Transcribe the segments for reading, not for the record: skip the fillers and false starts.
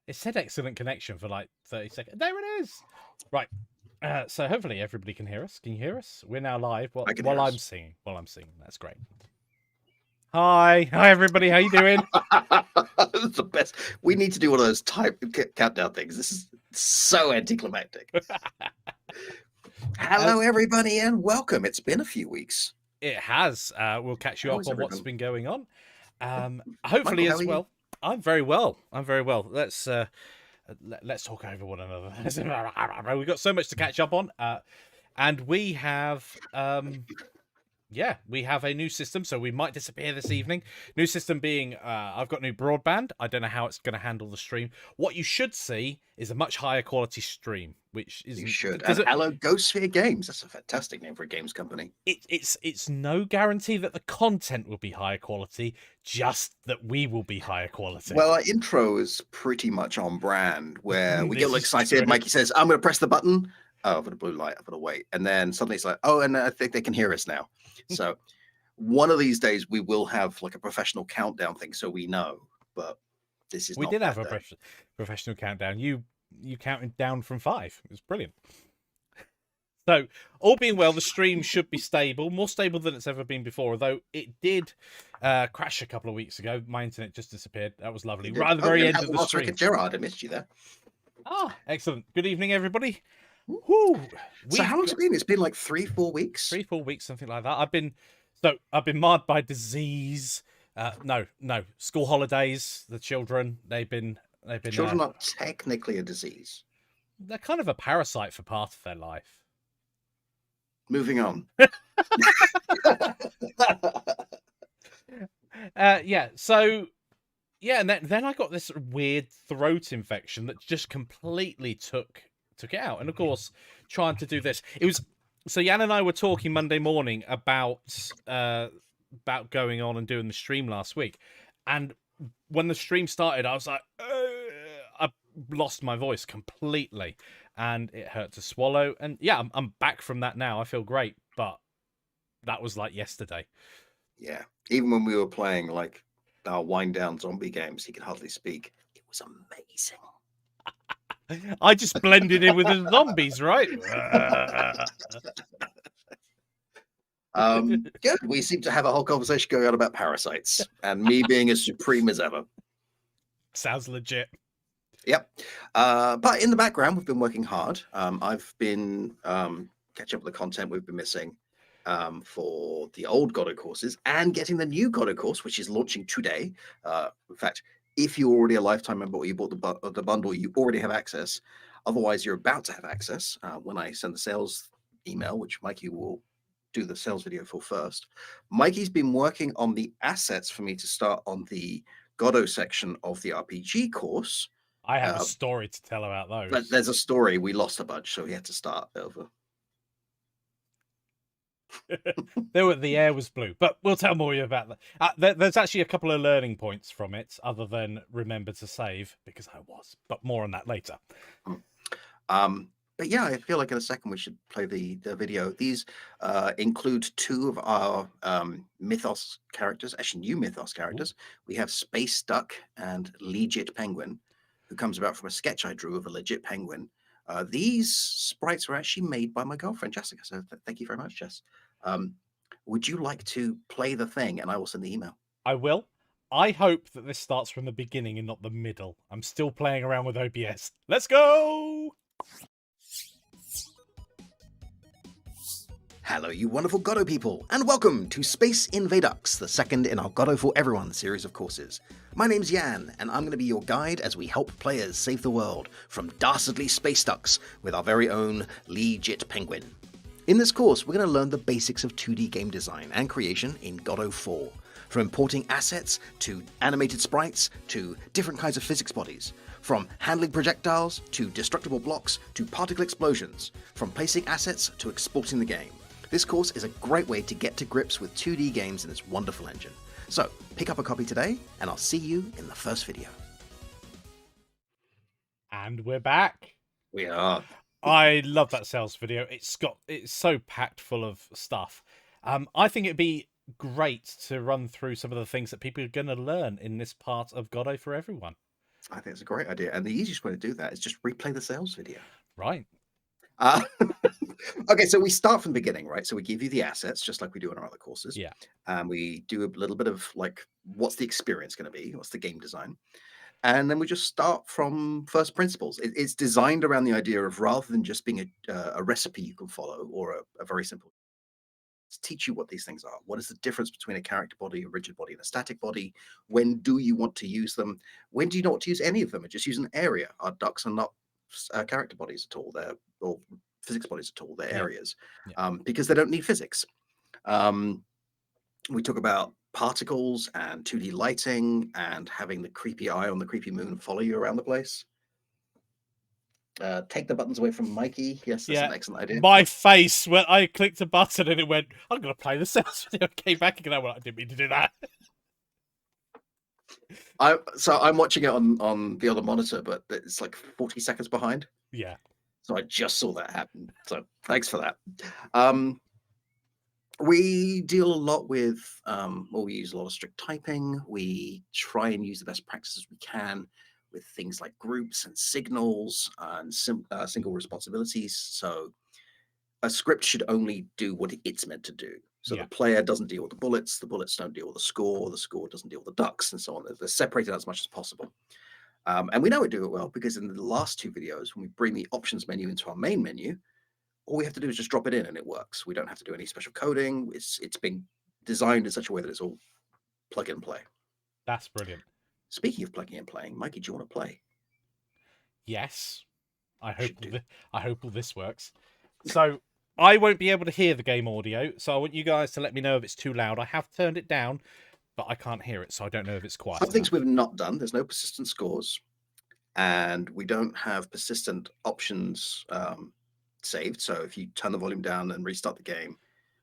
It said excellent connection for like 30 seconds. There it is. Right. So hopefully everybody can hear us. Can you hear us? We're now live. Well, I can while hear I'm us. singing. While I'm singing. That's great. Hi everybody. How you doing? That's the best. We need to do one of those type countdown things. This is so anticlimactic. Hello, everybody, and welcome. It's been a few weeks. It has. We'll catch you How up is on what's everyone? been going on. Michael, Hopefully how as are you? well. I'm very well. I'm very well. Let's talk over one another. We've got so much to catch up on. And we have we have a new system, so we might disappear this evening. New system being, I've got new broadband. I don't know how it's going to handle the stream. What you should see is a much higher quality stream, which You isn't should. because And hello, Ghost Sphere Games. That's a fantastic name for a games company. it's no guarantee that the content will be higher quality, just that we will be higher quality. Well, our intro is pretty much on brand, where we get all This is excited. true. Mikey says, "I'm going to press the button." Oh, for the blue light, I've got to wait. And then suddenly it's like, "Oh, and I think they can hear us now." So one of these days we will have like a professional countdown thing, so we know. But this is We not did have that a day. professional countdown. You counted down from 5. It was brilliant. So, all being well, the stream should be stable, more stable than it's ever been before. Although it did crash a couple of weeks ago. My internet just disappeared. That was lovely. Right at the very And end of the hello, stream. Gerard. I missed you there. Ah, excellent. Good evening, everybody. Woo. So how long's it been? It's been like 3-4 weeks. 3-4 weeks, something like that. I've been marred by disease. No, school holidays. The children, they've been. Children are technically a disease. They're kind of a parasite for part of their life. Moving on. And then I got this weird throat infection that just completely took it out. And of course, trying to do this, it was so Jan and I were talking Monday morning about going on and doing the stream last week, and when the stream started, I was like, I lost my voice completely, and it hurt to swallow. And yeah, I'm back from that now. I feel great, but that was like yesterday. Yeah, even when we were playing like our wind down zombie games, he could hardly speak. It was amazing. I just blended in with the zombies, right? Good. We seem to have a whole conversation going on about parasites and me being as supreme as ever. Sounds legit. Yep. But in the background, we've been working hard. I've been catching up with the content we've been missing for the old Godot courses and getting the new Godot course, which is launching today. In fact, if you're already a lifetime member or you bought the bundle, you already have access. Otherwise, you're about to have access when I send the sales email, which Mikey will do the sales video for first. Mikey's been working on the assets for me to start on the Godot section of the RPG course. I have a story to tell about those. But there's a story. We lost a bunch, so we had to start over. The air was blue, but we'll tell more about that. There's actually a couple of learning points from it, other than remember to save, because I was, but more on that later. But yeah, I feel like in a second we should play the video. These include 2 of our Mythos characters, actually new Mythos characters. Ooh. We have Space Duck and Legit Penguin, who comes about from a sketch I drew of a legit penguin. These sprites were actually made by my girlfriend, Jessica. So thank you very much, Jess. Would you like to play the thing? And I will send the email. I will. I hope that this starts from the beginning and not the middle. I'm still playing around with OBS. Let's go! Hello, you wonderful Godot people, and welcome to Space Invadux, the second in our Godot for Everyone series of courses. My name's Jan, and I'm going to be your guide as we help players save the world from dastardly space ducks with our very own Legit Penguin. In this course, we're going to learn the basics of 2D game design and creation in Godot 4, from importing assets to animated sprites to different kinds of physics bodies, from handling projectiles to destructible blocks to particle explosions, from placing assets to exporting the game. This course is a great way to get to grips with 2D games in this wonderful engine. So, pick up a copy today, and I'll see you in the first video. And we're back. We are. I love that sales video. It's so packed full of stuff. I think it'd be great to run through some of the things that people are going to learn in this part of Godot for Everyone. I think it's a great idea. And the easiest way to do that is just replay the sales video. Right. Uh, okay, so we start from the beginning, right? So we give you the assets, just like we do in our other courses. Yeah. And we do a little bit of like, what's the experience going to be? What's the game design? And then we just start from first principles. It's designed around the idea of rather than just being a recipe you can follow or a very simple to teach you what these things are. What is the difference between a character body, a rigid body, and a static body? When do you want to use them? When do you not want to use any of them? And just use an area. Our ducks are not character bodies at all. They're or physics bodies at all. They're Yeah. areas Yeah. because they don't need physics. We talk about particles and 2D lighting and having the creepy eye on the creepy moon follow you around the place. Take the buttons away from Mikey. Yes, that's an excellent idea. My face when I clicked a button and it went, I'm going to play the sales video. Came back again. I went, I didn't mean to do that. I'm watching it on the other monitor, but it's like 40 seconds behind. Yeah. So I just saw that happen. So thanks for that. We deal a lot with, we use a lot of strict typing. We try and use the best practices we can with things like groups and signals and single responsibilities. So a script should only do what it's meant to do. So Yeah. the player doesn't deal with the bullets don't deal with the score doesn't deal with the ducks, and so on. They're separated as much as possible. And we know we do it well because in the last two videos, when we bring the options menu into our main menu, all we have to do is just drop it in and it works. We don't have to do any special coding. It's been designed in such a way that it's all plug and play. That's brilliant. Speaking of plugging and playing, Mikey, do you want to play? Yes. I hope all this works. So I won't be able to hear the game audio, so I want you guys to let me know if it's too loud. I have turned it down, but I can't hear it, so I don't know if it's quiet. Some things we've not done. There's no persistent scores, and we don't have persistent options saved. So if you turn the volume down and restart the game,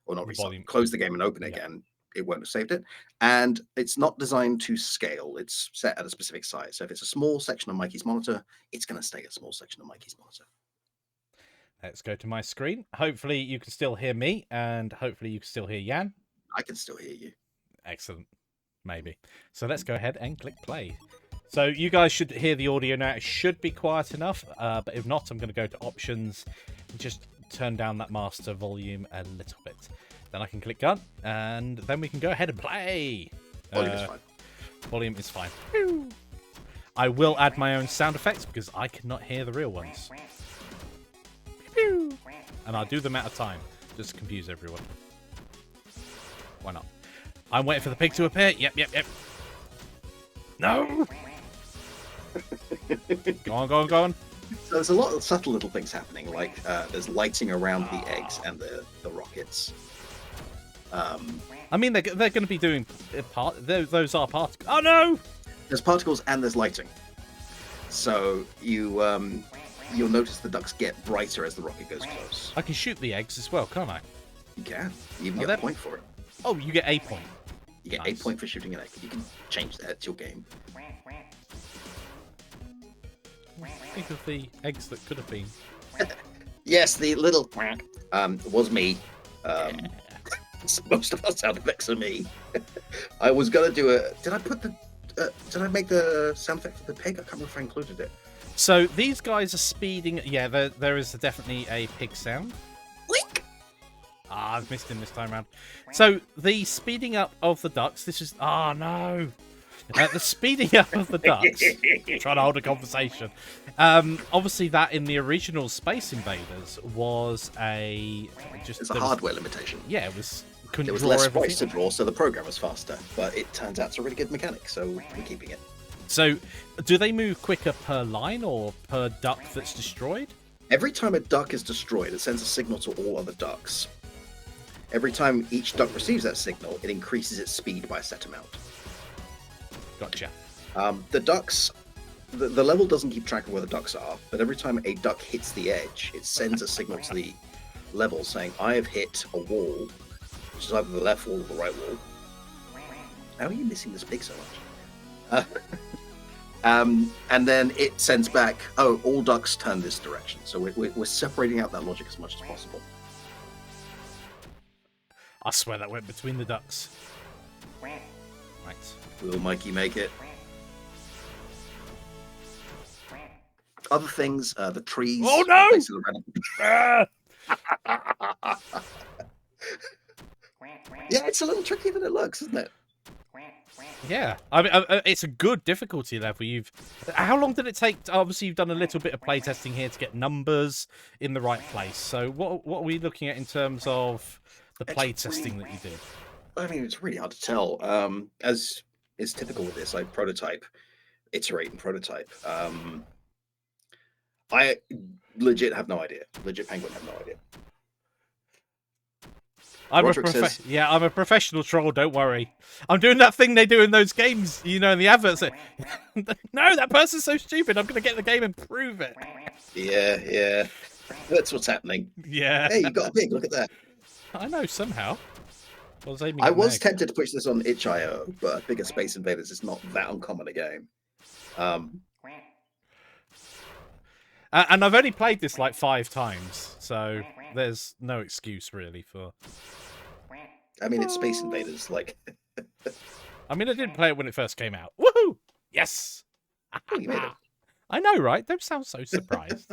or not restart, close the game and open it again, it won't have saved it. And it's not designed to scale. It's set at a specific size. So if it's a small section of Mikey's monitor, it's going to stay a small section of Mikey's monitor. Let's go to my screen. Hopefully you can still hear me, and hopefully you can still hear Jan. I can still hear you. Excellent. Maybe. So let's go ahead and click play. So you guys should hear the audio now. It should be quiet enough, but if not, I'm going to go to options and just turn down that master volume a little bit. Then I can click done, and then we can go ahead and play. Volume is fine. Volume is fine. I will add my own sound effects because I cannot hear the real ones. And I'll do them at a time, just to confuse everyone. Why not? I'm waiting for the pig to appear. Yep. No! Go on. So there's a lot of subtle little things happening, like there's lighting around the eggs and the rockets. I mean, they're going to be doing those are particles. Oh no! There's particles and there's lighting. So you'll notice the ducks get brighter as the rocket goes close. I can shoot the eggs as well, can't I? You can. You even get a point for it. Oh, you get a point. You get a point for shooting an egg. You can change that. It's your game. Think of the eggs that could have been. Yes, the little was me. Most of our sound effects are me. I was gonna do a. Did I make the sound effect for the pig? I can't remember if I included it. So these guys are speeding. Yeah, there is definitely a pig sound. Wink. I've missed him this time around. So the speeding up of the ducks. This is. Oh no. The speeding up of the ducks. Trying to hold a conversation. Obviously, that in the original Space Invaders was It's a hardware limitation. Yeah, it was. There was less sprites to draw, so the program was faster. But it turns out it's a really good mechanic, so we're keeping it. So, do they move quicker per line or per duck that's destroyed? Every time a duck is destroyed, it sends a signal to all other ducks. Every time each duck receives that signal, it increases its speed by a set amount. Gotcha. The ducks, the level doesn't keep track of where the ducks are, but every time a duck hits the edge, it sends a signal to the level saying, I have hit a wall, which is either the left wall or the right wall. How are you missing this pig so much? And then it sends back, oh, all ducks turn this direction. So we're separating out that logic as much as possible. I swear that went between the ducks. Right. Will Mikey make it? Other things, the trees. Oh, no! places around- Ah! Yeah, it's a little trickier than it looks, isn't it? Yeah, I mean, it's a good difficulty level. How long did it take? Obviously, you've done a little bit of playtesting here to get numbers in the right place. So, what are we looking at in terms of the It's playtesting that you did? I mean, it's really hard to tell. As is typical with this, I prototype, iterate, and prototype. I legit have no idea. Legit Penguin have no idea. Roderick says- Yeah, I'm a professional troll. Don't worry. I'm doing that thing they do in those games, you know, in the adverts. No, that person's so stupid. I'm going to get the game and prove it. Yeah. That's what's happening. Yeah. Hey, you got a pig. Look at that. I know, somehow. I I was tempted to push this on itch.io, but I figure Space Invaders is not that uncommon a game. And I've only played this like 5 times, so there's no excuse really for... I mean, it's Space Invaders. Like, I mean, I didn't play it when it first came out. Woohoo! Yes! oh, you made it. I know, right? Don't sound so surprised.